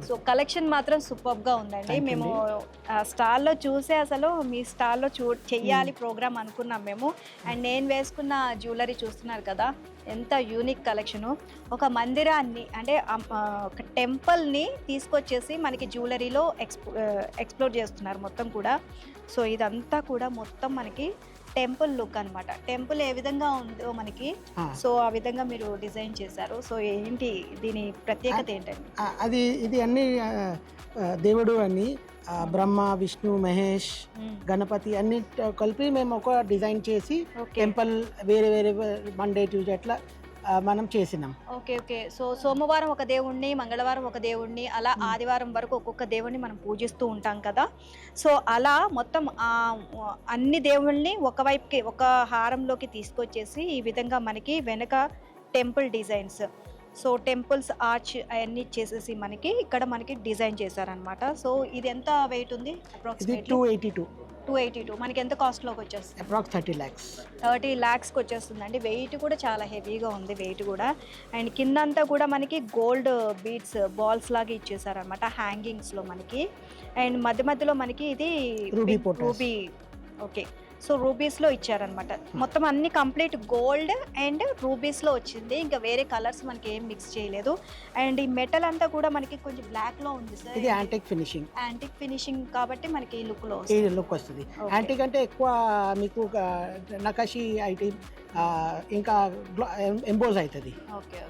So collection మాత్రం సూపర్గా ఉందండి. మేము స్టాల్లో చూసే అసలు మీ స్టాల్లో చెయ్యాలి ప్రోగ్రామ్ అనుకున్నాం మేము. అండ్ నేను వేసుకున్న జ్యువెలరీ చూస్తున్నారు కదా, ఎంత యూనిక్ కలెక్షను. ఒక మందిరాన్ని అంటే ఒక టెంపుల్ని తీసుకొచ్చేసి మనకి జ్యువెలరీలో ఎక్స్ప్లోర్ చేస్తున్నారు మొత్తం కూడా. సో ఇదంతా కూడా మొత్తం మనకి టెంపుల్ లుక్ అనమాట. టెంపుల్ ఏ విధంగా ఉందో మనకి, సో ఆ విధంగా మీరు డిజైన్ చేశారు. సో ఏంటి దీని ప్రత్యేకత ఏంటండి? అది ఇది అన్ని దేవుడు అని బ్రహ్మ, విష్ణు, మహేష్, గణపతి అన్ని కలిపి మేము ఒక డిజైన్ చేసి టెంపుల్ వేరే వేరే మండే ట్యూస్డే అట్లా మనం చేసినాం. Okay okay. సో సోమవారం ఒక దేవుణ్ణి, మంగళవారం ఒక దేవుణ్ణి, అలా ఆదివారం వరకు ఒక్కొక్క దేవుణ్ణి మనం పూజిస్తూ ఉంటాం కదా. సో అలా మొత్తం అన్ని దేవుళ్ళని ఒకవైపుకి ఒక హారంలోకి తీసుకొచ్చేసి ఈ విధంగా మనకి వెనక temple designs, so temples arch అవన్నీ చేసేసి మనకి ఇక్కడ మనకి డిజైన్ చేశారనమాట. సో ఇది ఎంత వెయిట్ ఉంది? అప్రాక్సిమేట్లీ 282. మనకి ఎంత కాస్ట్లోకి వచ్చేస్తుంది? అప్రాక్స్ 30 lakhsకి వచ్చేస్తుందండి. వెయిట్ కూడా చాలా హెవీగా ఉంది వెయిట్ కూడా. అండ్ కిందంతా కూడా మనకి గోల్డ్ బీడ్స్ బాల్స్ లాగా ఇచ్చేసారనమాట హ్యాంగింగ్స్లో మనకి. అండ్ మధ్య మధ్యలో మనకి ఇది రూబీ. ఓకే. సో రూబీస్లో ఇచ్చారనమాట. మొత్తం అన్ని కంప్లీట్ గోల్డ్ అండ్ రూబీస్లో వచ్చింది. ఇంకా వేరే కలర్స్ మనకి ఏం మిక్స్ చేయలేదు. అండ్ ఈ మెటల్ అంతా కూడా మనకి కొంచెం బ్లాక్లో ఉంది సార్. ఇది యాంటిక్ ఫినిషింగ్ కాబట్టి మనకి ఈ లుక్లో వస్తుంది. యాంటిక్ అంటే ఎక్కువ మీకు నకాషి ఐటమ్ ఇంకా ఎంబోజ్ అవుతుంది. ఓకే.